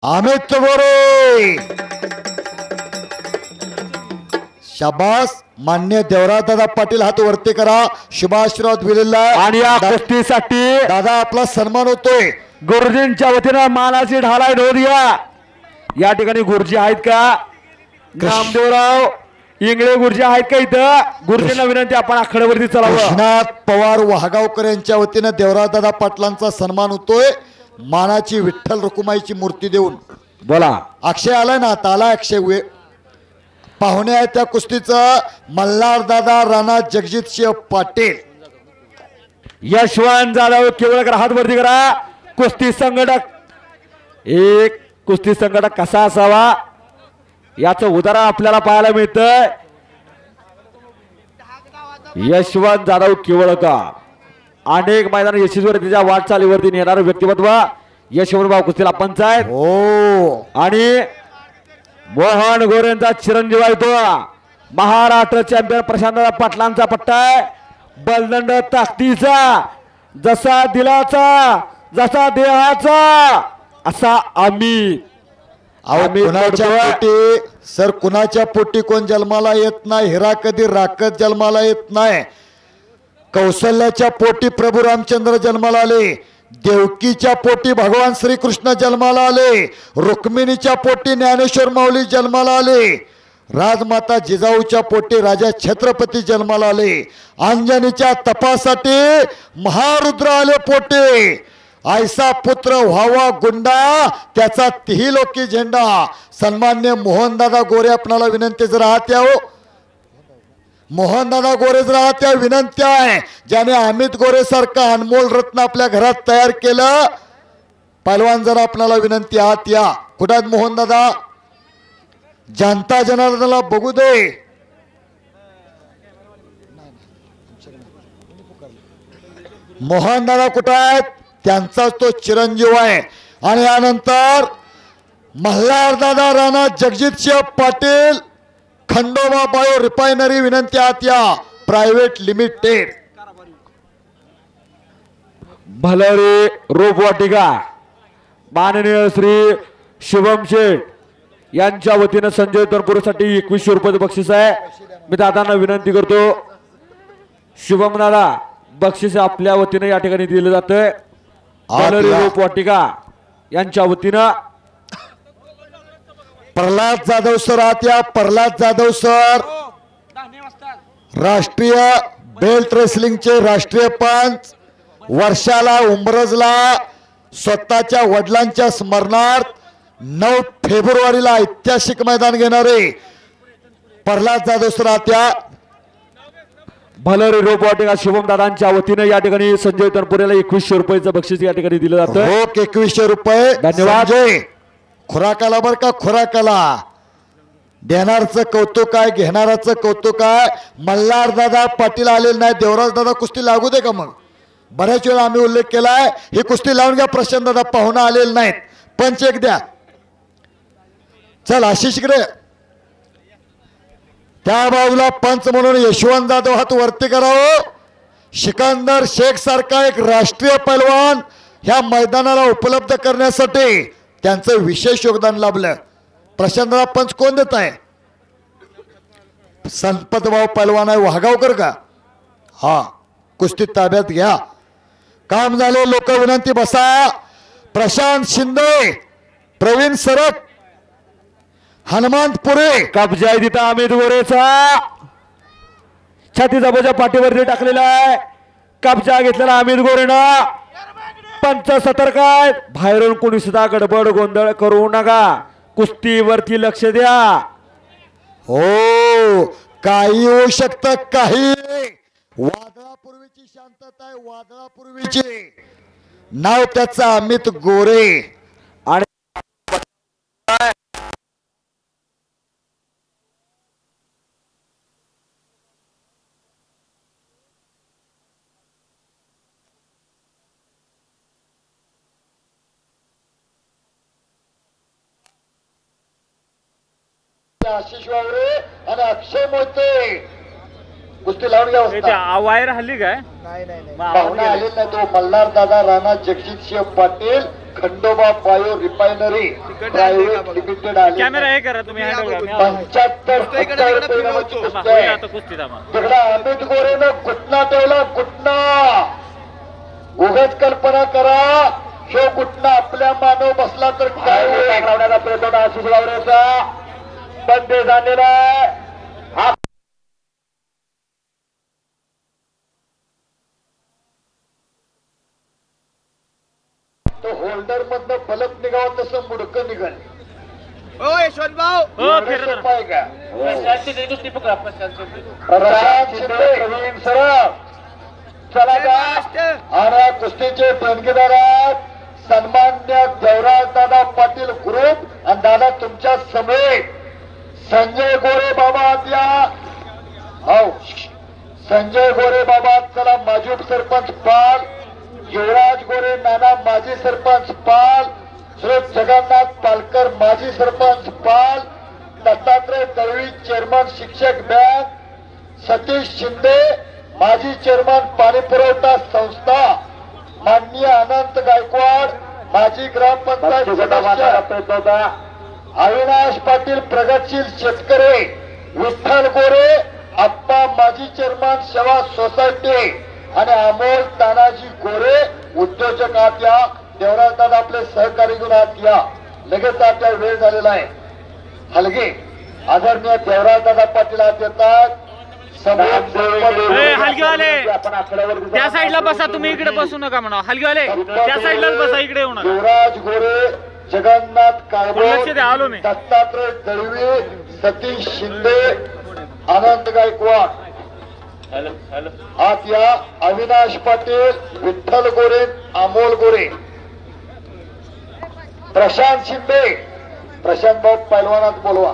अमित गोरे शाबास. मान्य देवराजदादा पाटील हात वरती करा. शुभाशीर्वाद दिलेला आणि या कुस्तीसाठी दादा आपला सन्मान होतोय. गुरुजींच्या वतीनं मानाची ढालाय नोंदया. या ठिकाणी गुरुजी आहेत का? नामदेवराव इंगळे गुरुजी आहेत का इथं? गुरुजींना विनंती आपण आखाड्यावरती चलावं. कृष्णात पवार वाहगावकर यांच्या वतीनं देवराजदादा पाटलांचा सन्मान होतोय. मानाची विठ्ठल रुक्माईची मूर्ती देऊन. बोला. अक्षय आलाय ना? आता आला अक्षय. पाहुणे आहेत त्या कुस्तीचं मल्हारदादा राणा जगजितसिंह पाटील. यशवंत जाधव केवळकर हात वरती करा. कुस्ती संघटक एक कुस्ती संघटक कसा असावा याचं उदाहरण आपल्याला पाहायला मिळतंय. यशवंत जाधव केवळकर अनेक मैदान यशस्वीरित्या वाटचालीवरती नेणारं व्यक्तिमत्व यशवंतभाऊ कुस्तीला पंच आहेत. हो. आणि मोहन गोरेंचा चिरंजीव आहे तो महाराष्ट्र चॅम्पियन प्रशांत पाटलांचा पट्टा आहे. बलदंड ताकदीचा जसा दिलाचा जसा देहाचा असा आम्ही कुणाच्या पोटी सर कुणाच्या पोटी कोण जन्माला येत नाही. हिरा कधी राखत जन्माला येत नाही. कौशल्याच्या पोटी प्रभू रामचंद्र जन्माला आले. देवकीच्या पोटी भगवान श्रीकृष्ण जन्माला आले. रुक्मिणीच्या पोटी ज्ञानेश्वर माऊली जन्माला आले. राजमाता जिजाऊच्या पोटी राजा छत्रपती जन्माला आले. अंजनीच्या तपासाठी महारुद्र आले पोटे. ऐसा पुत्र व्हावा गुंडा त्याचा तिही लोकी झेंडा. सन्मान्य मोहनदादा गोरे आपणाला विनंती जर आहात यावं. मोहनदादा गोरे जर आहात त्या विनंती आहे. ज्याने अमित गोरे सारखं अनमोल रत्न आपल्या घरात तयार केलं. पैलवान जर आपल्याला विनंती आहात या. कुठात मोहनदादा? जनता जनार्दनाला बघू दे. मोहनदादा कुठं आहेत? त्यांचाच तो चिरंजीव आहे. आणि यानंतर मल्हारदादा राणा जगजितसिंह पाटील खंडोबा बायो रिफायनरी विनंती आत या प्रायव्हेट लिमिटेड. भलरे रोपवाटिका माननीय श्री शुभम शेठ यांच्या वतीनं संजय तनपुरेसाठी 2100 रुपये बक्षीस आहे. मी दादांना विनंती करतो. शुभम दादा बक्षीस आपल्या वतीनं या ठिकाणी दिलं जातंय. भलरे रोपवाटिका यांच्या वतीनं प्रल्हाद जाधव सर आत या. प्रल्हाद जाधव सर राष्ट्रीय बेल्ट रेसलिंगचे राष्ट्रीय पंच. वर्षाला उंबरजला स्वतःच्या वडिलांच्या स्मरणार्थ 9 फेब्रुवारीला ऐतिहासिक मैदान घेणारे प्रल्हाद जाधव सर आत या. भलरे रोपवाटिका शुभम दादांच्या वतीनं या ठिकाणी संजय तनपुरेला 2100 रुपयाचं बक्षीस या ठिकाणी दिलं जातं. हो 2100 रुपये. धन्यवाद. खुराकाला बर का खुराकाला देणारचं कौतुक आहे. घेणाराचं कौतुक आहे. मल्हारदादा पाटील आलेले नाही. देवराजदादा कुस्ती लागू दे का? मग बऱ्याच वेळा आम्ही उल्लेख केलाय ही कुस्ती लावून घ्या. प्रशांतदादा पाहुणा आलेले नाहीत. पंच एक द्या. चल आशिष इकडे. त्या बाजूला पंच म्हणून यशवंत जाधव हात वरती करावं. सिकंदर शेख सारखा एक राष्ट्रीय पैलवान ह्या मैदानाला उपलब्ध करण्यासाठी त्यांचं विशेष योगदान लाभलं. प्रशांतदादा पंच कोण देत आहे? संपतभाऊ पैलवान आहे वाघावकर का? हा कुस्ती ताब्यात घ्या. काम झाले. लोक विनंती बसा. प्रशांत शिंदे प्रवीण सरक हनुमंतपुरे कब्जा आहे तिथं अमित गोरेचा. छातीचा बोजा पाठीवरती टाकलेला आहे. कब्जा घेतलेला अमित गोरेनं. पंच सतर्क आहेत. बाहेरून कोणी सुद्धा गडबड गोंधळ करू नका. कुस्तीवरती लक्ष द्या. हो काही होऊ शकतं. काही वादळापूर्वीची शांतता आहे. वादळापूर्वीची नाव त्याचं अमित गोरे. आणि आशिष वावरे आणि अक्षय मोहिते कुस्ती लावून घ्या. वायर हल्ली काय पाहुणा आलेला नाही तो मल्हारदादा Rana Jagjitsingh Patil Khandoba bio refinery private limited आले कॅमेरा हे करा तुम्ही हँडल करा 75 परिणामाची कुस्ती आहे. आता कुस्ती दामा तिकडे अमित गोरेनं घुटना ठेवला, घुटना. उगाच कल्पना करा, ह्यो घुटना आपल्या मानव बसला तर काय होईल. लावण्याचा प्रयत्न आशिष गावरेचा पण ते झालेला आहे. हा तो होल्डर मधनं फलक निघावं तसं मुडकं निघाल. हो फिरत सोपं का प्रशांतची कुस्ती पकडा प्रशांत प्रशांत शिंदे प्रवीण सराफ चला का आणि कुस्तीचे ठणकेदार आहेत सन्मान्य देवराज दादा पाटील ग्रुप आणि दादा तुमच्या समेत संजय गोरे बाबा या हो संजय गोरे बाबा चला माजी उपसरपंच पाल युवराज गोरे नाना माजी सरपंच पाल श्री जगन्नाथ पालकर माजी सरपंच पाल दत्तात्रय दळवी चेअरमन शिक्षक बँक सतीश शिंदे माजी चेअरमन पाणी पुरवठा संस्था माननीय अनंत गायकवाड माजी ग्रामपंचायत सदस्य अविनाश पाटील प्रगतशील शेतकरी विठ्ठल गोरे आप्पा माजी चेअरमन सेवा सोसायटी आणि अमोल तानाजी गोरे उद्योजक आत या. देवराज दादा आपले सहकारी घेऊन आत या. लगेच आपल्या वेळ झालेला आहे. हलगे आदरणीय देवराज दादा पाटील आत येतात. हलगीवाले त्या साईडला बसा, तुम्ही इकडे बसू नका म्हणा. हलगीवाले त्या साईडलाच बसा, इकडे येऊ नका. युवराज गोरे जगन्नाथ लक्ष द्या, आलो मी. दत्तात्रय दळवी सतीश शिंदे आनंद गायकवाड आत या. अविनाश पाटील विठ्ठल गोरे अमोल गोरे प्रशांत शिंदे प्रशांत भाऊ पैलवानात बोलवा.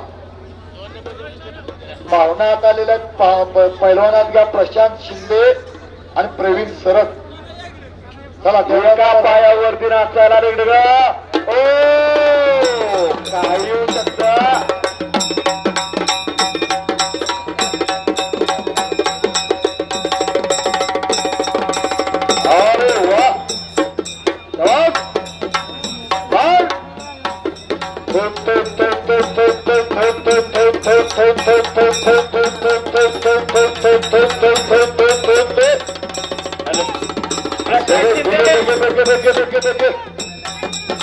पाहुण्यात आलेल्या पैलवानात घ्या प्रशांत शिंदे आणि प्रवीण सरत. चला देवळा पायावरती नाचायला रेगड ओ काही येऊ शकता. अरे वा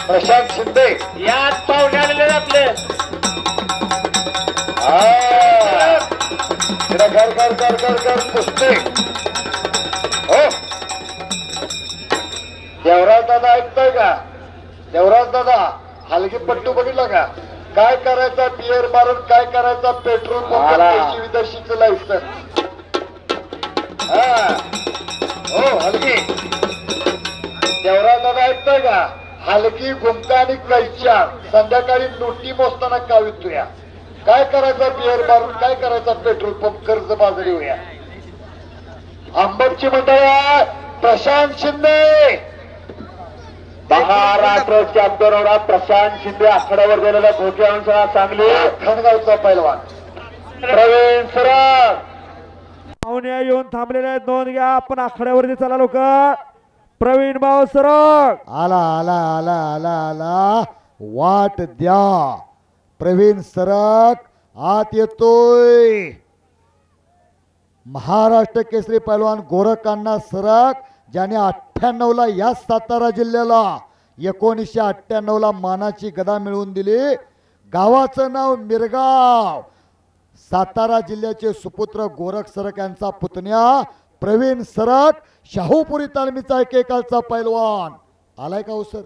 प्रशांत शिंदे यात पाहुणे आलेले आपले. कर कुस्ती हो. देवराज दादा ऐकतोय का? देवराज दादा हलगी पट्टू बघितला का? काय करायचा बिअर मारून, काय करायचा पेट्रोल पंप विदेशीचं लायसन. हो हलगी देवराज दादा ऐकतोय का? हलकी घुमका आणि कैच्या संध्याकाळी नोटी मोजताना कावितोया. काय करायचा बिअर मारून, काय करायचा पेट्रोल पंप कर्ज बाजारी होया. आंबटची मंडळ प्रशांत शिंदे महाराष्ट्र चॅम्पियन होणार. प्रशांत शिंदे आखाड्यावर गेलेला धोके अंशा सांगली खणगावचा पैलवान प्रवीण सरळ पाहुणे येऊन थांबलेले आहेत. नोंद घ्या. आपण आखाड्यावरती चला लोक. प्रवीण भाऊ सरळ आला आला आला आला आला वाट द्या. प्रवीण सरक आत येतोय. महाराष्ट्र केसरी पैलवान गोरखांना सरक ज्याने 98 ला या सातारा जिल्ह्याला 1998 ला मानाची गदा मिळवून दिली. गावाचं नाव मिरगाव. सातारा जिल्ह्याचे सुपुत्र गोरख सरक यांचा पुतण्या प्रवीण सरक शाहूपुरी तालमीचा एकेकालचा पैलवान आलाय का हो सर?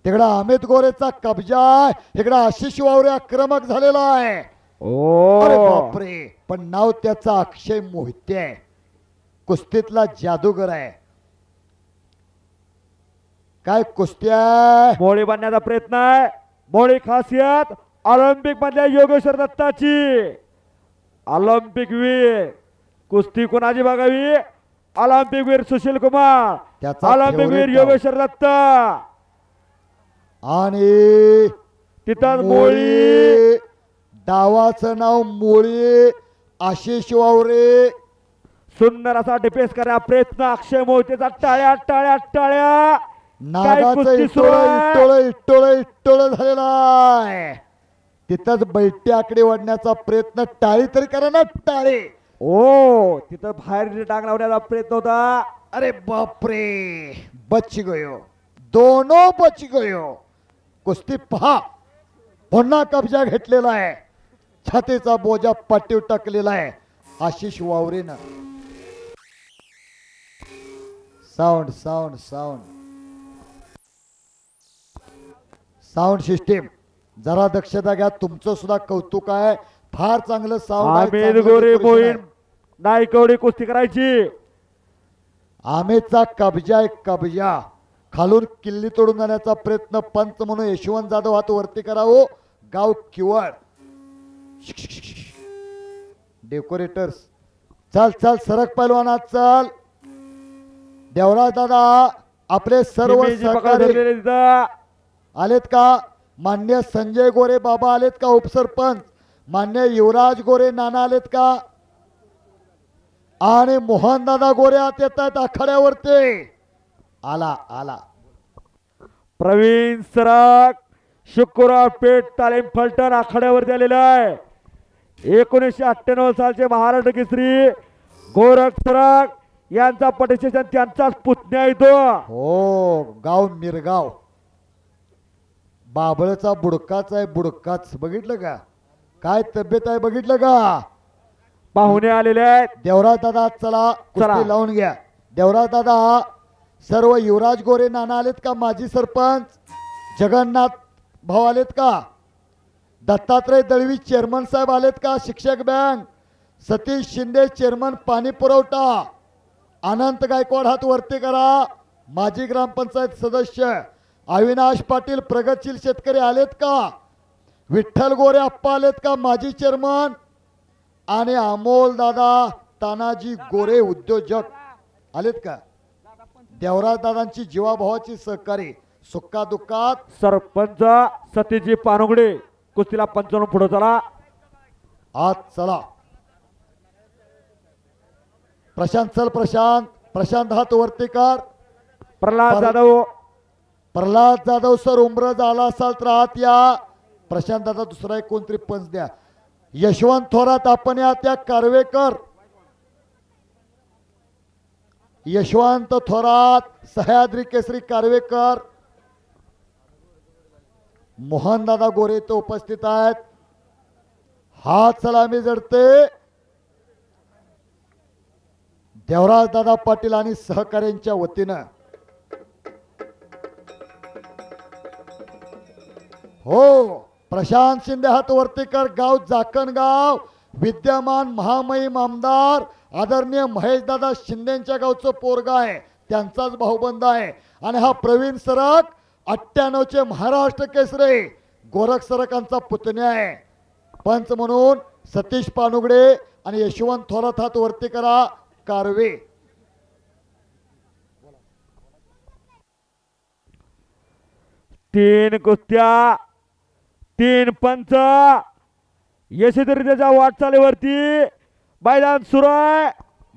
तिकडा अमित गोरेचा कब्जा, इकडा आशिष वावरे आक्रमक झालेला आहे. अरे बापरे. पण नाव त्याचा अक्षय मोहिते आहे. कुस्तीतला जादूगर आहे. काय कुस्ती आहे. मोळी बांधण्याचा प्रयत्न आहे. मोळी खासियत ऑलिम्पिक मधल्या योगेश्वर दत्ताची. ऑलिम्पिक वीर कुस्ती कोणाची बघावी? ऑलिम्पिक वीर सुशील कुमार, ऑलिम्पिक वीर योगेश्वर दत्त आणि तिथं मोळी. डावाचं नाव मोळी. आशिष वावरे सुंदर असा डिफेन्स करा प्रयत्न. अक्षय मोहितेचा टाळ्या टाळ्या टाळ्या. नागाचं कुस्ती सुरू इटोळ आहे? इटोळ इटोळ इटोळ झालेला आहे. तिथंच बैठी आकडे वाढण्याचा प्रयत्न, टाळी तरी करा ना टाळी. ओ तिथं बाहेर डाग लावण्याचा प्रयत्न होता. अरे बापरे, बच गयो, दोनो बच गयो. कुस्ती पहा, पुन्हा कब्जा घेतलेला आहे, छातीचा बोजा पाठीवर टाकलेला आहे आशिष वावरेनं. Sound sound sound sound system जरा दक्षता घ्या. तुमचं सुद्धा कौतुक आहे, फार चांगलं साऊंड आहे, आमिर चांगलं गोरे decoration आहे. मोहीन नायकवडी कुस्ती करायची. आमेचा कब्जा आहे, कब्जा. खालून किल्ली तोडून जाण्याचा प्रयत्न पंच म्हणून यशवंत जाधव हात वरती करावं. गाव किवळ डेकोरेटर्स, चल चल सरक पैलवाना चल. देवराज दादा आपले सर्व हिमेजी पकड सहकारी धरलेले तिथं. आलेत का? मान्य संजय गोरे बाबा आलेत का? उपसरपंच मान्य युवराज गोरे नाना आलेत का? आणि मोहन दादा गोरे आत येत आहेत आखाड्यावरती. आला आला प्रवीण सराग शुक्रवार पेठ तालीम फलटण आखाड्यावरती आलेला आहे. 1998 सालचे महाराष्ट्र केसरी गोरख सराग यांचा पटस्टेशन त्यांचाच पुतण्या येतो. हो. गाव मिरगाव, बाबळचा बुडकाच आहे, बुडकाच. बघितलं का काय तब्येत आहे, बघितलं का? पाहुणे आलेले आहेत. देवराज दादा चला चला. कुस्ती लावून घ्या. देवराज दादा सर्व युवराज गोरे नाना आलेत का? माजी सरपंच जगन्नाथ भाऊ आलेत का? दत्तात्रय दळवी चेअरमन साहेब आलेत का? शिक्षक बँक सतीश शिंदे चेअरमन पाणी पुरवठा. अनंत गायकवाड हात वरती करा, माजी ग्रामपंचायत सदस्य. अविनाश पाटील प्रगतशील शेतकरी आलेत का? विठ्ठल गोरे आप्पा आलेत का? माजी चेअरमन. आणि अमोल दादा तानाजी गोरे उद्योजक आलेत का? देवराज दादांची जीवाभावाची सहकारी सुक्का दुःखात. सरपंच सतीजी पानोगडे कुस्तीला 55 पुढे चला. आत चला. प्रशांत चल, प्रशांत प्रशांत हात वरती कर. प्रल्हाद जाधव प्रल्हाद जाधव सर उमर झाला असाल तर आत या. प्रशांत दादा दुसरा एक कोणतरी पंच द्या. यशवंत थोरात आपण या त्या कारवेकर. यशवंत थोरात सह्याद्री केसरी कारवेकर. मोहन दादा गोरे तो उपस्थित आहेत. हात सलामी जडते देवराज दादा पाटील आणि सहकाऱ्यांच्या वतीनं. हो. प्रशांत शिंदे हात वरती कर. गाव जाकणगाव, विद्यमान महामहिम आमदार आदरणीय महेशदादा शिंदेच्या गावचं पोरगा आहे, त्यांचाच भाऊबंद आहे. आणि हा प्रवीण सरक 98चे महाराष्ट्र केसरी गोरख सरकांचा पुतण्या आहे. पंच म्हणून सतीश पानुगडे आणि यशवंत थोरात हात वरती करा. कारवे 3 कुस्त्या 3 पंच यशस्वीरित्या वाटचालीवरती. मैदान सुरू आहे.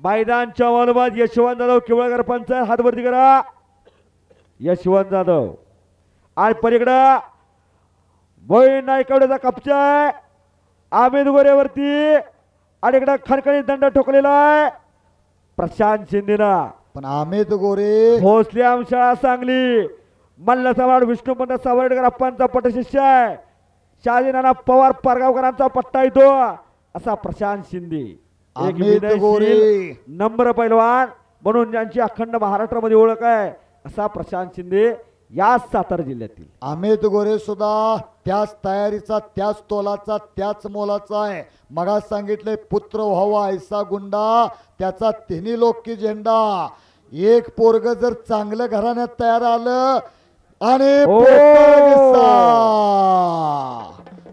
मैदानच्या मालूमात यशवंत जाधव केवळकर पंच हात वरती करा. यशवंत जाधव आणि पलीकडं मोहीन नायकवड्याचा कपचा आहे आमिर गोरेवरती. आणि इकडं खणखणीत दंड ठोकलेला आहे प्रशांत शिंदेना. पण अमित गोरे भोसले आमशाळा सांगली मल्ल समाड विष्णुपंत सावर्डेकर अप्पांचा पटशिष्य आहे. शहाजी नाना पवार पारगावकरांचा पट्टा येतो असा प्रशांत शिंदे. एक अमित गोरे विनयशील नम्र पैलवान म्हणून ज्यांची अखंड महाराष्ट्रामध्ये ओळख आहे असा प्रशांत शिंदे या सातारा जिल्ह्यातील. अमित गोरे सुद्धा त्याच तयारीचा, त्याच तोलाचा, त्याच मोलाचा आहे. मगा सांगितले पुत्र व्हावा ऐसा गुंडा त्याचा तिन्ही लोकी झेंडा. एक पोरग जर चांगलं घराण्यात तयार आलं आणि ओ! पोकळ गिस्सा,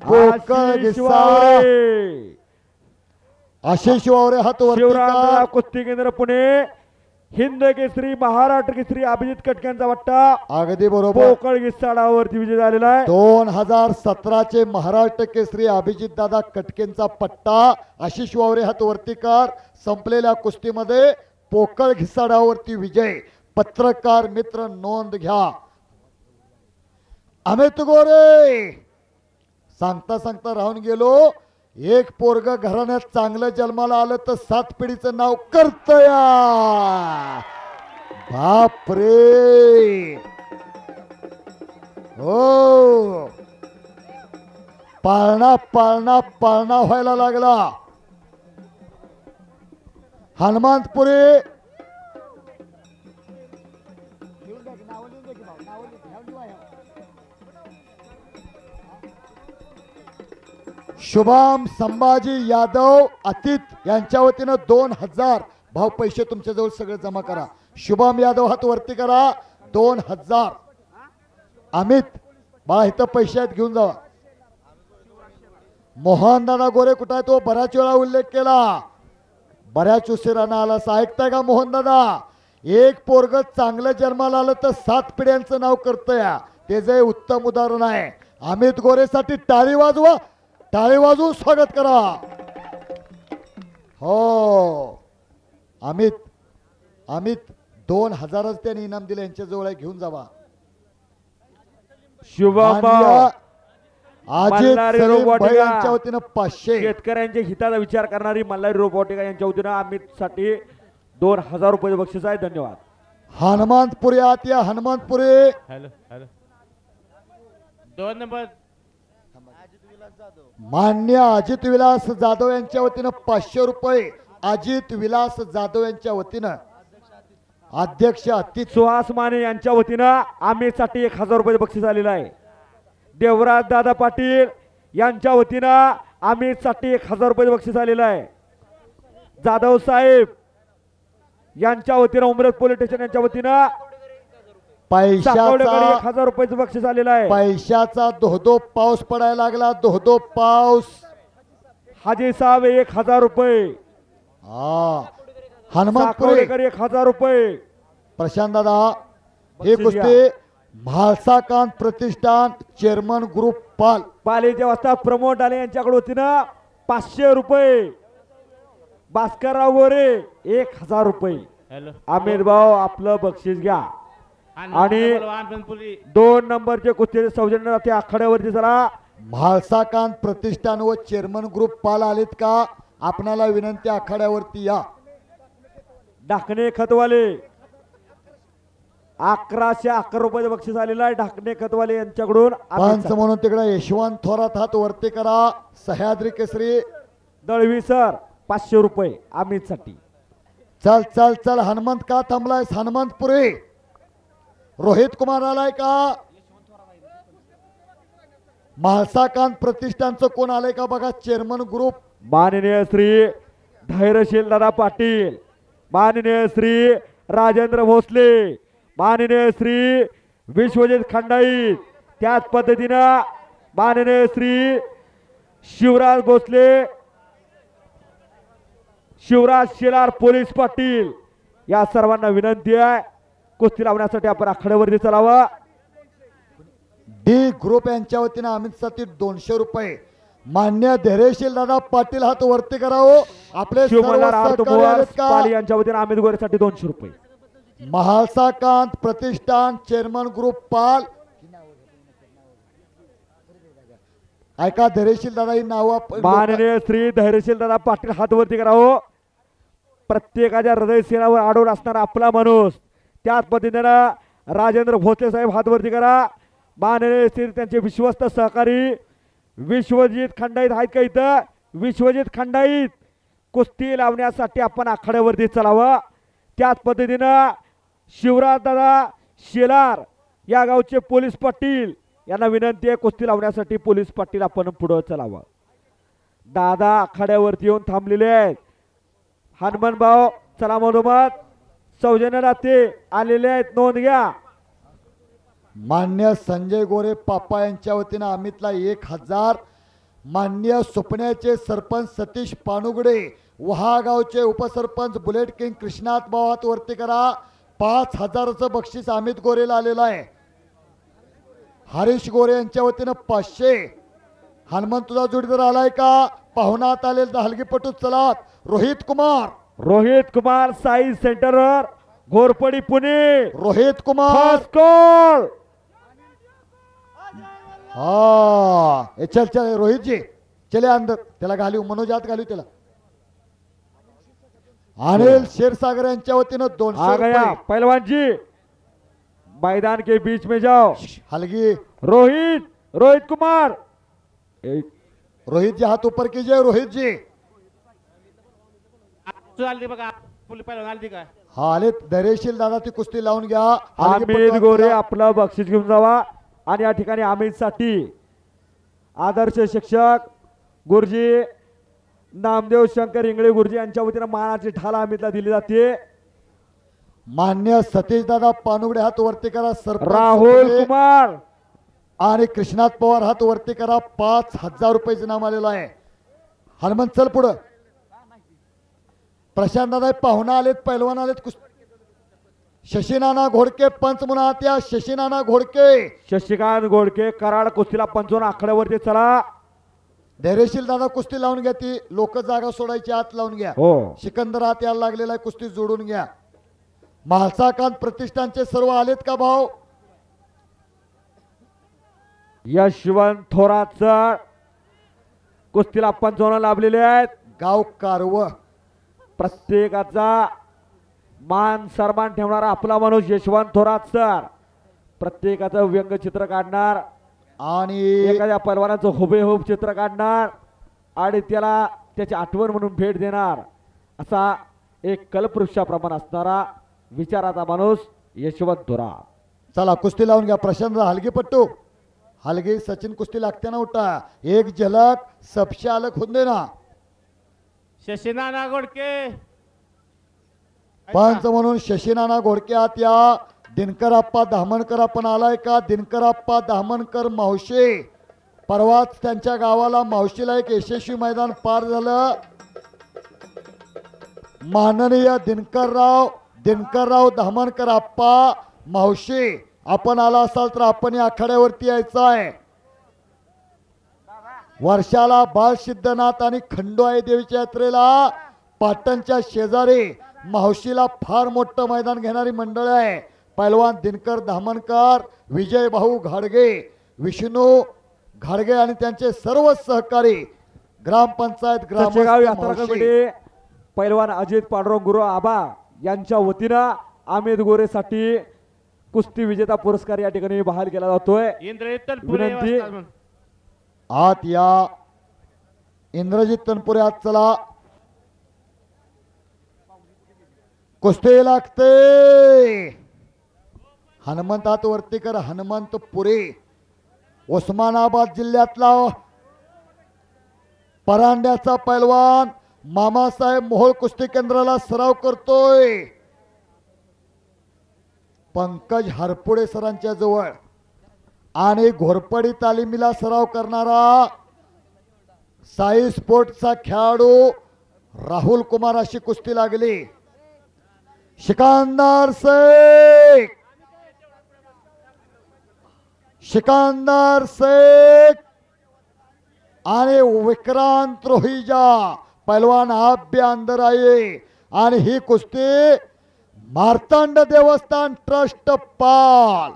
पोकळ आशिष गिस्सा. वावरे. आशिष वावरे हात वरती शिवराम कर. कुस्ती केंद्र पुणे हिंद केसरी महाराष्ट्र केसरी अभिजित कटक्यांचा वाटता अगदी बरोबर. पोकळ गिस्साडावरती विजय झालेला आहे. 2017चे महाराष्ट्र केसरी अभिजित दादा कटकेंचा पट्टा. आशिष वावरे हात वरती कर. संपलेल्या कुस्तीमध्ये पोकळ घिसाडावरती विजय. पत्रकार मित्र नोंद घ्या. अमित गोरे सांगता सांगता राहून गेलो. एक पोरग घराण्यात चांगलं जन्माला आलं तर 7 पिढीचं नाव करतया. बाप रे हो पाळणा पाळणा पाळणा व्हायला लागला. हनुमंतपुरी शुभम संभाजी यादव अतित यांच्या वतीनं 2000 भाव पैसे तुमच्याजवळ सगळे जमा करा. शुभम यादव हात वरती करा. 2000 अमित बा इथं पैसे आहेत घेऊन जावा. मोहनदादा गोरे कुठं आहे तो बऱ्याच वेळा उल्लेख केला. बऱ्याच उशिरानं आला असं ऐकताय का मोहनदादा. एक पोरग चांगलं जन्माला आलं तर 7 पिढ्यांचं नाव करतंय. ते जे उत्तम उदाहरण आहे. अमित गोरेसाठी टाळी वाजवा. टाळी वाजवून स्वागत करा. हो अमित अमित 2000च त्यांनी इनाम दिले. यांच्या जवळ घेऊन जावा. शुभम अजित सलीम भाई यांच्या वतीनं 500. शेतकऱ्यांच्या हिताचा विचार करणारी मल्हारी रोबोटिका यांच्या वतीनं अमित साठी 2000 रुपये बक्षीस आहे. धन्यवाद. हनुमंतपुरी आत या. हनुमंतपुरी हॅलो हॅलो 2 नंबर मान्य अजित विलास जाधव यांच्या वतीनं 500 रुपये. अजित विलास जाधव यांच्या वतीनं अध्यक्ष अतित सुहास माने यांच्या वतीनं अमित साठी 1000 रुपये बक्षीस आलेलं आहे. देवराज दादा पाटील यांच्या वतीनं अमित साठी 1000 रुपये बक्षीस आलेलं आहे. जाधव साहेब यांच्या वतीनं उमरत पोलीस स्टेशन यांच्या वतीनं पैशाचा 1000 रुपयाचं बक्षीस आलेलं आहे. पैशाचा धोधो पाऊस पडायला लागला. धोधो पाऊस. हाजी साहेब 1000 रुपये. हा हनुमंतपुरी 1000 रुपये. प्रशांत दादा हे कुस्ती म्हाळसाकांत प्रतिष्ठान चेअरमन ग्रुप पाल पालीचे वाजता प्रमोद डाले यांच्याकडे वतीनं 500 रुपये. भास्करराव गोरे 1000 रुपये. हॅलो आमिर भाऊ आपलं बक्षीस घ्या. आणि 2 नंबरचे कुस्तीचे सौजन्य ते आखाड्यावरती चला. म्हाळसाकांत प्रतिष्ठान व चेअरमन ग्रुप पाल आलेत का. आपणाला विनंती आखाड्यावरती या. ढाकणे खतवाले 1111 रुपयाचं बक्षीस आलेलं आहे. ढाकणे खतवाले यांच्याकडून पंच म्हणून तिकडे यशवंत थोरात हात वरती करा. सह्याद्री केसरी दळवी सर 500 रुपये अमित साठी. चल चल चल हनुमंत का थांबलाय. हनुमंतपुरी रोहित कुमार आलाय का. म्हाळसाकांत प्रतिष्ठानचं कोण आलंय का बघा. चेअरमन ग्रुप माननीय श्री धैर्यशील दादा पाटील, माननीय श्री राजेंद्र भोसले, माननीय श्री विश्वजित खंडाईत, त्याच पद्धतीनं माननीय श्री शिवराज भोसले, शिवराज शेलार पोलीस पाटील या सर्वांना विनंती आहे कुस्ती लावण्यासाठी आपण आखाड्यावरती चलावं. डी ग्रुप यांच्या वतीनं अमितसाठी 200 रुपये. मान्य धैर्यशील दादा पाटील हात वरती करावं. आपले सर्व सहकारी आहेत का. पाली यांच्या वतीनं अमित गोरेसाठी 200 रुपये. म्हाळसाकांत प्रतिष्ठान चेअरमन ग्रुप पाल ऐका. धैर्यशील दादा ही नाव माननीय श्री धैर्यशील दादा पाटील हात वरती करावं. प्रत्येकाच्या हृदय सेनावर आडून असणारा आपला माणूस. त्याच पद्धतीनं राजेंद्र भोसले साहेब हात वरती करा. माननीय श्री त्यांचे विश्वस्त सहकारी विश्वजित खंडाईत आहेत का इथं. विश्वजित खंडाईत कुस्ती लावण्यासाठी आपण आखाड्यावरती चलावं. त्याच पद्धतीनं शिवराज दादा शेलार या गावचे पोलीस पाटील यांना विनंती आहे कुस्ती लावण्यासाठी पोलीस पाटील आपण पुढे चलावं. दादा आखाड्यावरती येऊन थांबलेले आहेत. हनुमान भाऊ चला मधोमध सौजन्य नाते आलेले आहेत. नोंद घ्या. मान्य संजय गोरे पापा यांच्या वतीनं अमितला 1000. मान्य सुपण्याचे सरपंच सतीश पानुगडे, वहागावचे उपसरपंच बुलेट किंग कृष्णात भाऊ हात वरती करा. 5000चं बक्षीस अमित गोरेला आलेलं आहे. हरीश गोरे यांच्या वतीनं 500. हनुमंत तुझा जोडीदार आलाय का. पाहुणात आलेला हलगीपटू चला. रोहित कुमार साई सेंटरवर घोरपडी पुणे रोहित कुमार फर्स्ट कॉल. हा चल चल रोहित जी चले अंदर, त्याला घालू मनोज आत घालू त्याला. अनिल क्षीरसागर यांच्या वतीनं 200 आ गया रुपये. पहलवान जी, मैदान के बीच में जाओ. हलगी रोहित कुमार. रोहित जी हाथ ऊपर कीजिए. रोहित जी बघा पहिलवान आलती काय हा आले. धैर्यशील दादा ती कुस्ती लावून घ्या. हलगी अमित पटवार गोरे केला. आपलं बक्षीस घेऊन जावा. आणि या ठिकाणी अमित साठी आदर्श शिक्षक गुरुजी नामदेव शंकर इंगळे गुरुजी यांच्या वतीनं मानाची ढाल अमितला दिली जाते. मान्य सतीश दादा पानुगडे हात वरती करा. सरपंच राहुल सुपडे कुमार आणि कृष्णात पवार हात वरती करा. 5,000 रुपयाचं नाम आलेलं आहे. हनुमंत चल पुढं. प्रशांत दादा पाहुणा आलेत, पैलवान आलेत. शशीनाना घोडके पंच म्हणून आत या. शशीनाना घोडके शशिकांत गोडके कराड कुस्तीला 55 आकड्यावरती चला. धैर्यशील दादा कुस्ती लावून घ्या. ती लोक जागा सोडायची आत लावून घ्या. हो सिकंदर आत यायला लागलेला आहे. कुस्ती जोडून घ्या. म्हाळसाकांत प्रतिष्ठानचे सर्व आलेत का भाऊ? यशवंत थोरात सर कुस्तीला 55 लाभलेले आहेत. गाव कारव प्रत्येकाचा मान सन्मान ठेवणारा आपला माणूस यशवंत थोरात सर प्रत्येकाचं व्यंगचित्र काढणार आणि एखाद्या पैलवानाचं हुबेहूब चित्र काढणार आणि त्याला त्याची आठवण म्हणून भेट देणार असा एक कल्पवृक्षाप्रमाणे असणारा विचाराचा माणूस यशवंत थोरात. चला कुस्ती लावून घ्या. प्रशांत हलगीपट्टू हलगी सचिन कुस्ती लागते ना. उठा एक झलक सबसे अलग होऊन दे ना. शशीनाना घोडके पंच म्हणून शशीनाना घोडके आत या. दिनकर आप्पा धामणकर आपण आलाय का? दिनकर आप्पा धामणकर मावशी परवाच त्यांच्या गावाला मावशीला एक यशस्वी मैदान पार झालं. माननीय दिनकरराव धामणकर आप्पा मावशी आपण आला असाल तर आपण या आखाड्यावरती यायचं आहे. वर्षाला बाळ सिद्धनाथ आणि खंडोबाई देवीच्या यात्रेला पाटणच्या शेजारी मावशीला फार मोठं मैदान घेणारी मंडळ आहे. पैलवान दिनकर धामणकर, विजय भाऊ घाडगे, विष्णू घाडगे आणि त्यांचे सर्व सहकारी ग्रामपंचायत सचेगाव यात्रा ग्रामस्थ कमिटी पैलवान अजित पांडुरंग गुरु आबा यांच्या वतीनं अमित गोरेसाठी कुस्ती विजेता पुरस्कार या ठिकाणी बहाल केला जातोय. विनंती आत या. इंद्रजित तनपुरे आत चला. कुस्ती लागते. हनुमंत हात वरती कर. हनुमंत पुरे उस्मानाबाद जिल्ह्यातला परांड्याचा पैलवान मामासाहेब मोहोळ कुस्ती केंद्राला सराव करतोय. पंकज हरपुडे सरांच्या जवळ आणि घोरपडी तालिमीला सराव करणारा साई स्पोर्टचा खेळाडू राहुल कुमार अशी कुस्ती लागली. सिकंदर शेख आणि विक्रांत रोहिजा पहलवान आप भी अंदर आए. आणि ही कुस्ती मार्तंड देवस्थान ट्रस्ट पाल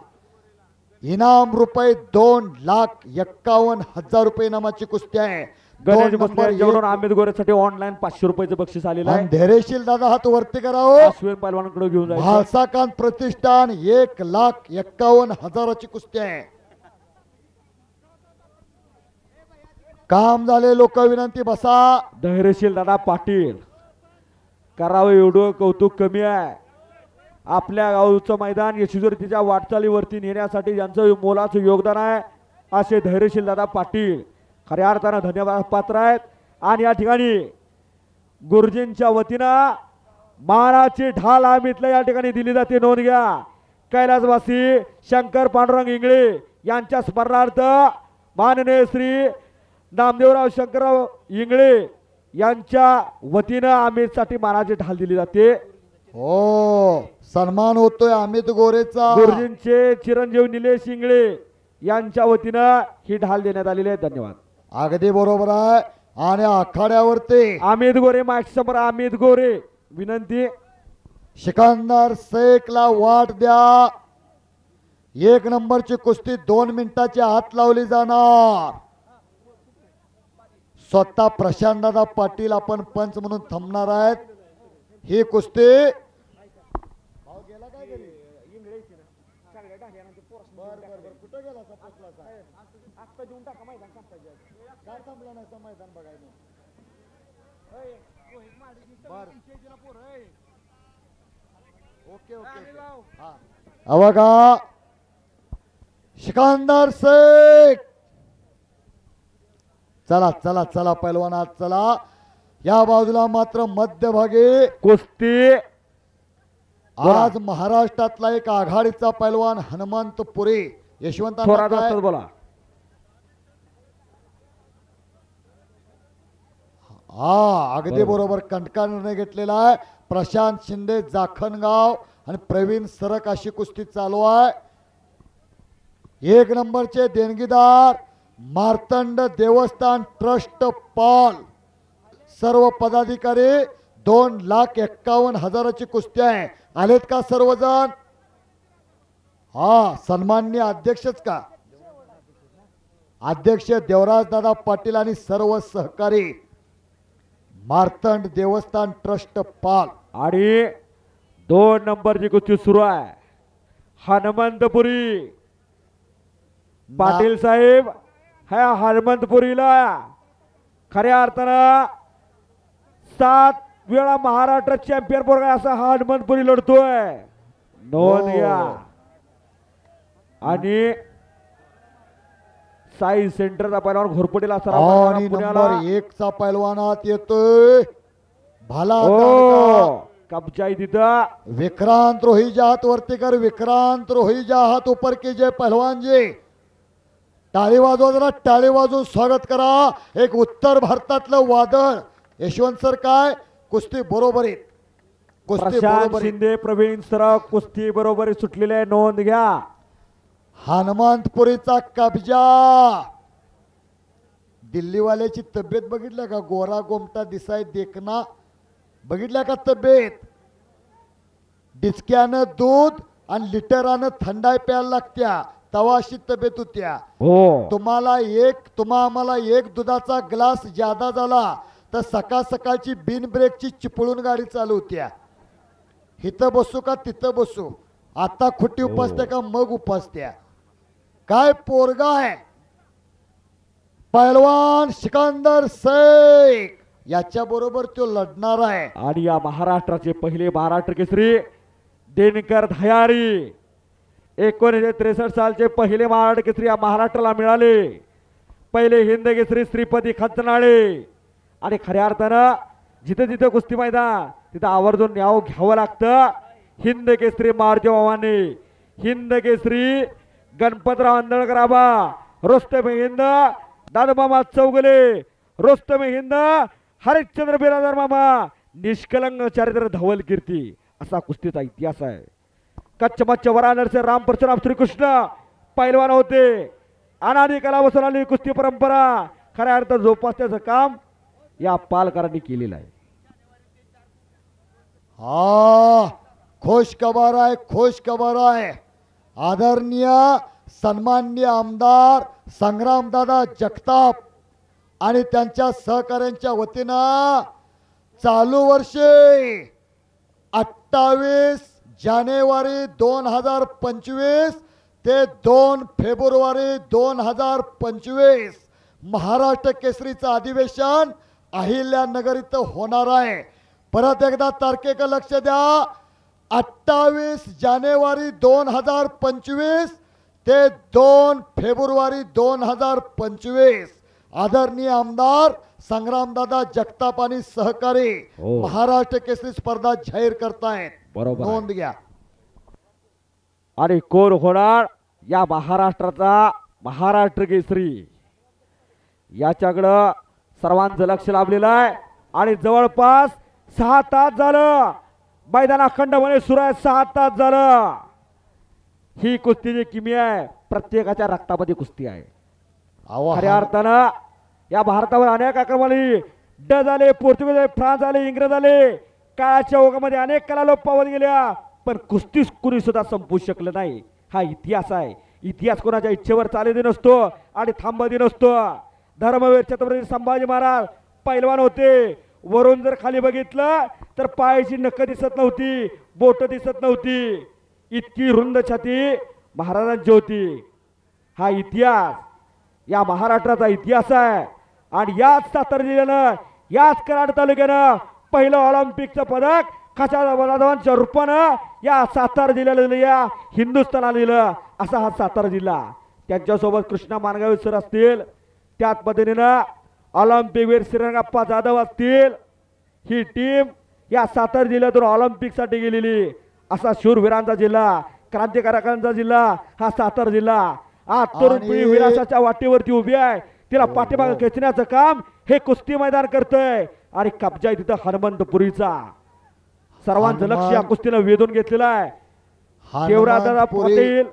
इनाम रुपये 2,51,000 रुपये इनामाची कुस्ती आहे. गणेश भोसले यांच्याकडून अमित गोरेसाठी ऑनलाईन 500 रुपयाचं बक्षीस आलेलं आहे. धैर्यशील दादा हात वरती करावं. अश्विन पैलवानांकडे घेऊन जायचं. भालसाकांत प्रतिष्ठान 1,51,000ची कुस्ती आहे. काम झाले. लोक विनंती बसा. धैर्यशील दादा पाटील करावं एवढं कौतुक कमी आहे. आपल्या गावचं मैदान यशस्वीरित्या वाटचालीवरती नेण्यासाठी ज्यांचं मोलाचं योगदान आहे असे धैर्यशील दादा पाटील खऱ्या अर्थानं धन्यवाद पात्र आहेत. आणि या ठिकाणी गुरुजींच्या वतीनं मानाची ढाल अमितला या ठिकाणी दिली जाते. नोंद घ्या. कैलासवासी शंकर पांडुरंग इंगळे यांच्या स्मरणार्थ माननीय श्री नामदेवराव शंकरराव इंगळे यांच्या वतीनं अमितसाठी मानाची ढाल दिली जाते. हो सन्मान होतोय अमित गोरेचा. गुरुजींचे चिरंजीव निलेश इंगळे यांच्या वतीनं ही ढाल देण्यात आलेली आहे. धन्यवाद. अगदी बरोबर आहे. आणि आखाड्यावरती अमित गोरे माईक समोर. अमित गोरे विनंती. सिकंदर शेखला वाट द्या. 1 नंबरची कुस्ती 2 मिनिटाची आत लावली जाणार. स्वतः प्रशांतदादा पाटील आपण पंच म्हणून थांबणार आहेत. ही कुस्ती बघा सिकंदर शेख. चला चला चला पैलवान आज चला. या बाजूला मात्र मध्यभागी कुस्ती आज महाराष्ट्रातला एक आघाडीचा पैलवान हनुमंत पुरी यशवंत थोरात असतात बोला. हा अगदी बरोबर कंटका निर्णय घेतलेला आहे. प्रशांत शिंदे जाखणगाव आणि प्रवीण सरक अशी कुस्ती चालू आहे. 1 नंबरचे देणगीदार मार्तंड देवस्थान ट्रस्ट पाल. सर्व पदाधिकारी 2,51,000ची कुस्ती आहे. आलेत का सर्वजण? हा सन्माननीय अध्यक्षच का? अध्यक्ष देवराज दादा पाटील आणि सर्व सहकारी मार्तंड देवस्थान ट्रस्ट पाल. आणि 2 नंबरची कुस्ती सुरू आहे. हनुमंतपुरी पाटील साहेब ह्या हनुमंतपुरीला खऱ्या अर्थानं 7 वेळा महाराष्ट्र चॅम्पियन पोरगा असा हा हनुमंतपुरी लढतोय. नोंद घ्या. आणि साई सेंटरचा पैलवान घोरपडीला आणि नंबर 1 चा पैलवानात येतोय भाला कब्जा तिथं. विक्रांत रोहिजा हात वरती कर. विक्रांत रोहिजा हात ऊपर कीजिए पहलवान जी. टाळी वाजवा जरा. टाळी वाजवून स्वागत करा. एक उत्तर भारतातलं वादळ यशवंत सर काय कुस्ती बरोबरीत. कुस्ती प्रशांत बरोबरीत. शिंदे प्रवीण सरक कुस्ती बरोबर सुटलेली आहे. नोंद घ्या. हनुमंतपुरीचा कब्जा. दिल्लीवाल्याची तब्येत बघितल्या का? गोरा गोमटा दिसाय देखना बघितल्या का तब्येत? डिचक्यानं दूध आणि लिटरानं थंडाई प्यायला लागत्या तवा अशी तब्येत होत्या. हो तुम्हाला आम्हाला एक दुधाचा ग्लास ज्यादा झाला तर सकाळ सकाळची बिन ब्रेकची चिपळून गाडी चालू होत्या. इथं बसू का तिथं बसू? आता खुटी उपासत्या का मग उपासत्या? काय पोरगा आहे पैलवान सिकंदर शेख. याच्या बरोबर तो लढणार आहे. आणि या महाराष्ट्राचे पहिले महाराष्ट्र केसरी दिनकर धयारी 1963 सालचे पहिले महाराष्ट्र केसरी या महाराष्ट्राला मिळाले. पहिले हिंद केसरी श्रीपती खंचनाळे. आणि खऱ्या अर्थानं जिथे जिथे कुस्ती मैदान तिथं आवर्जून नाव घ्यावं लागतं. हिंद केसरी मारुती मामाने, हिंद केसरी गणपतराव आंदळकर आबा, रोस्तम हिंद दादमामा चौगले, रोस्तम हिंद हरिश्चंद्र बिरादर मामा, निष्कलंक चारित्र धवल कीर्ती असा कुस्तीचा इतिहास आहे. कच्छ वरानरचे राम परशुराम श्रीकृष्ण पैलवान होते. अनादी कला बसून आली कुस्ती परंपरा खऱ्या अर्थ जोपासण्याचं काम या पालकरांनी केलेलं आहे. खुश खबर आहे, खुश खबर आहे. आदरणीय सन्माननीय आमदार संग्रामदादा जगताप आणि त्यांच्या सहकाऱ्यांच्या वतीनं चालू वर्षी 28 जानेवारी 2025 ते 2 फेब्रुवारी 2025 महाराष्ट्र केसरीचं अधिवेशन अहिल्यानगर इथं होणार आहे. परत एकदा तारखेचं लक्ष द्या. 28 जानेवारी 2025 ते 2 फेब्रुवारी 2025 आदरणीय आमदार संग्रामदादा जगताप आणि सहकारी महाराष्ट्र केसरी स्पर्धा जाहीर करतायत. बरोबर नोंद घ्या. आणि कोण होणार या महाराष्ट्राचा महाराष्ट्र केसरी याच्याकडं सर्वांचं लक्ष लाभलेलं आहे. आणि जवळपास 6 तास झालं मैदान अखंडपणे सुरू आहे. 6 तास झालं. ही कुस्तीची किमया आहे. प्रत्येकाच्या रक्तामध्ये कुस्ती आहे. खऱ्या अर्थानं या भारतावर अनेक आक्रमणी डच आले, पोर्तुगीज आले, फ्रान्स आले, इंग्रज आले, काळाच्या ओघामध्ये अनेक कला लोप पावत गेल्या, पण कुस्ती कुणी सुद्धा संपू शकलं नाही. हा इतिहास आहे. इतिहास कोणाच्या इच्छेवर चालत नसतो आणि थांबत नसतो. धर्मवीर छत्रपती संभाजी महाराज पैलवान होते. वरून जर खाली बघितलं तर पायाची नख दिसत नव्हती, बोट दिसत नव्हती, इतकी रुंद छाती महाराजांची होती. हा इतिहास या महाराष्ट्राचा इतिहास आहे. आणि याच सातारा जिल्ह्यानं, याच कराड तालुक्यानं पहिलं ऑलिम्पिकचं पदक खचाजावांच्या रूपानं या सातारा जिल्ह्याला दिलं, या हिंदुस्थानाला दिलं. असा हा सातारा जिल्हा. त्यांच्यासोबत कृष्णा मानगावे सर असतील, त्याच पद्धतीनं ऑलिम्पिक वीर श्रीरंगप्पा जाधव असतील. ही टीम या सातारा जिल्ह्यातून ऑलिम्पिकसाठी गेलेली. असा शूरवीरांचा जिल्हा, क्रांतिकारकांचा जिल्हा हा सातारा जिल्हा. आज तरुण पिढी विरासाच्या वाटेवरती उभी आहे. तिला पाठीमागे खेचण्याचं काम हे कुस्ती मैदान करतंय. आणि कब्जा आहे तिथं हनुमंतपुरीचा. सर्वांचं लक्ष या कुस्तीला वेधून घेतलेलं आहे. देवराजा पाटील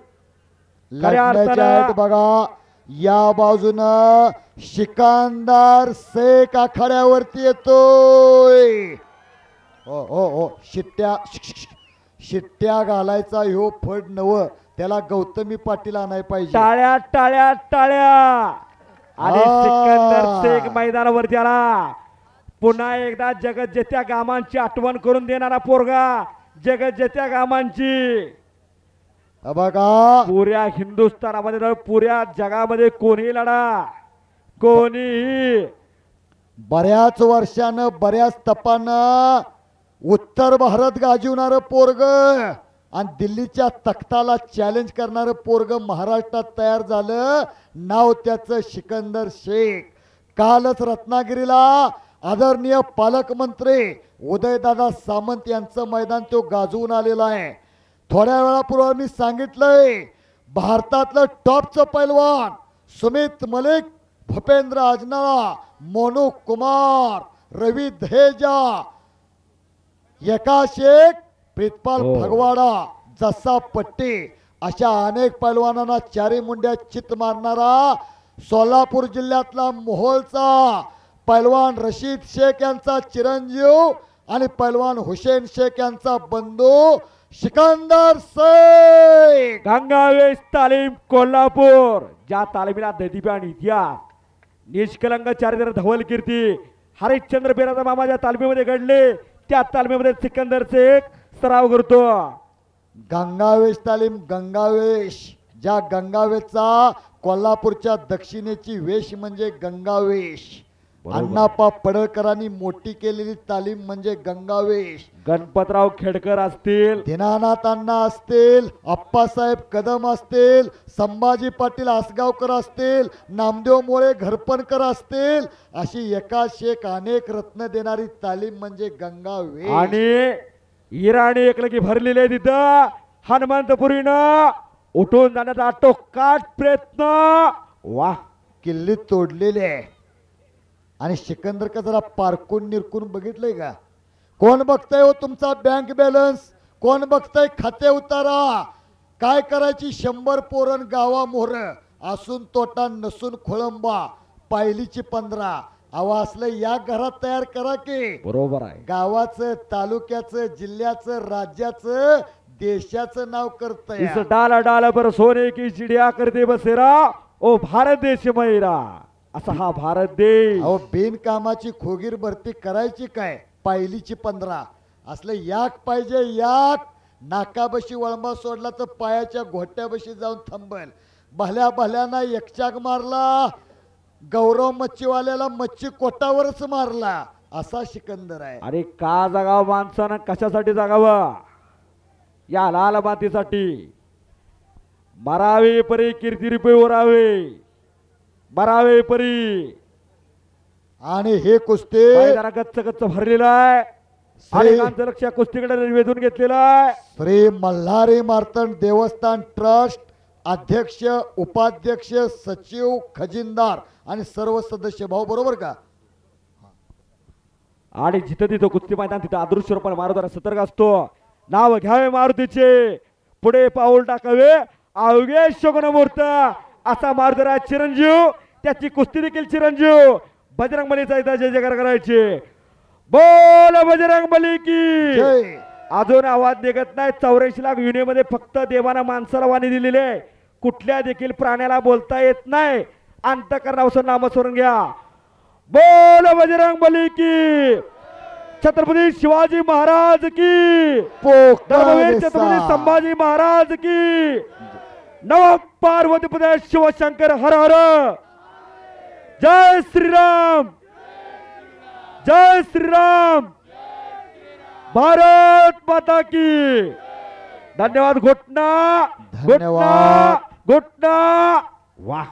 खऱ्या अर्थानं बघा, या बाजूनं शिकंदर शेख आखाड्यावरती येतोय. हो हो हो, शिट्ट्या घालायचा ह्यो फड नव, त्याला गौतमी पाटील आणाय पाहिजे. टाळ्या टाळ्या टाळ्या. आणि सिकंदर शेख मैदानावरती आला. पुन्हा एकदा जगज्जेत्या गामांची आठवण करून देणारा पोरगा, जगज्जेत्या गामांची. बघा, पुऱ्या हिंदुस्थानामध्ये, पुऱ्या जगामध्ये कोणी लढा, कोणी बऱ्याच वर्षानं, बऱ्याच तपानं उत्तर भारत गाजवणारं पोरग आणि दिल्लीच्या तख्ताला चॅलेंज करणारं पोरग महाराष्ट्रात तयार झालं. नाव त्याचं सिकंदर शेख. कालच रत्नागिरीला आदरणीय पालकमंत्री उदयदादा सामंत यांचं मैदान तो गाजवून आलेला आहे. थोड्या वेळापूर्वी मी सांगितलंय, भारतातलं टॉपचं पैलवान सुमित मलिक, भूपेंद्र अजनाळा, मोनू कुमार, रवी दहेजा, यकाश शेख, प्रितपाल भगवाडा, जस्सा पट्टी अशा अनेक पैलवानांना चारी मुंड्या चित मारणारा सोलापूर जिल्ह्यातला मोहोळचा पैलवान रशीद शेख यांचा चिरंजीव आणि पैलवान हुसेन शेख यांचा बंधू सिकंदर शेख. गंगावेश तालीम कोल्हापूर. ज्या तालमीला दैदिप्य इतिहास, निष्कलंक चारित्र्य, धवल कीर्ती हरिश्चंद्र बिराजा मामा ज्या तालमीमध्ये घडले, त्या तालमीमध्ये सिकंदर शेख सराव करतो. गंगावेश तालीम, गंगावेश, ज्या गंगावेशचा कोल्हापूरच्या दक्षिणेची वेश म्हणजे गंगावेश. अण्णाप्पा पडळकरांनी मोठी केलेली तालीम म्हणजे गंगावेश. गणपतराव खेडकर असतील, दीनानाथ अण्णा असतील, अप्पासाहेब कदम असतील, संभाजी पाटील आसगावकर असतील, नामदेव मोळे घरपणकर असतील, अशी एकाच एक अनेक रत्न देणारी तालीम म्हणजे गंगावेश. आणि इराणी एकलकी भरलेली आहे तिथं. हनुमंतपुरीनं उठून जाण्याचा आटोकाट प्रयत्न. वा, किल्ली तोडलेली आहे. आणि सिकंदर का जरा पारकून निरकून बघितलंय का? कोण बघताय हो तुमचा बँक बॅलन्स? कोण बघताय खाते उतारा? काय करायची 100 पोरण गावा मोहर असून तोटा नसून खोळंबा, पायलीची 15. अहो असलं या घरात तयार करा की. बरोबर आहे. गावाचं, तालुक्याचं, जिल्ह्याचं, राज्याचं, देशाचं नाव करतंय. इस डाला डाला पर सोने की चिड़िया करते बसेरा, ओ भारत देश मेरा. असा हा भारत देश. अहो बिनकामाची खोगीर भरती करायची काय? पायलीची 15 असलं याक पाहिजे, याक. नाकाबशी वळंबा सोडला तर पायाच्या घोट्याबशी जाऊन थांबल. भल्या भल्याना एकचाक मारला, गौरव मच्छीवाल्याला मच्छी कोटावरच मारला, असा सिकंदर आहे. अरे का जगावं माणसानं? कशासाठी जगावं? या लाल मातीसाठी. मरावे परी कीर्ती रुपये ओरावे, मरावे परी. आणि हे कुस्ती मैदाना गच्च गच्च भरलेलं आहे. अनेकांचं लक्ष कुस्तीकडे वेधून घेतलेलं आहे. श्री मल्हारी मार्तंड देवस्थान ट्रस्ट अध्यक्ष, उपाध्यक्ष, सचिव, खजिनदार आणि सर्व सदस्य भाऊ, बरोबर का? आणि जिथं तिथं कुस्ती मैदान तिथं अदृश्य रूपाने मारुतीला सतर्क असतो. नाव घ्यावे मारुतीचे, पुढे पाऊल टाकावे अवघे शकुनमूर्त. असा मारुतीराज चिरंजीव, त्याची कुस्ती देखील चिरंजीव. बजरंग बलीचा इथं जय जयकार करायचे. बोल बजरंग बली की जय. अजून आवाज निघत नाही. 84 लाख युनिमध्ये फक्त देवाना माणसाला वाणी दिलेली आहे. कुठल्या देखील प्राण्याला बोलता येत नाही. अंतकरणापासून नामस्मरण घ्या. बोल बजरंग बली की छत्रपती शिवाजी महाराज की धर्मवीर छत्रपती संभाजी महाराज की नव पार्वतीपदे शिवशंकर हर हर. जय श्रीराम जय श्रीराम भारत माता की. धन्यवाद. घोटना घोटना धन्यवाद. घोटना. वाह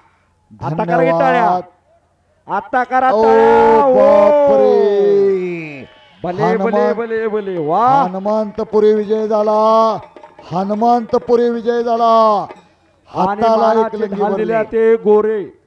आता करा धन्यवाद. टाळ्या. आता करा ओ टाळ्या. बापरे. भले भले हनुमान- भले भले. वाह हनुमंतपुरी विजय झाला. हनुमंतपुरी विजय झाला. आणि हाताला एक महाराज लंगी घाललेल्या भरली. ते गोरे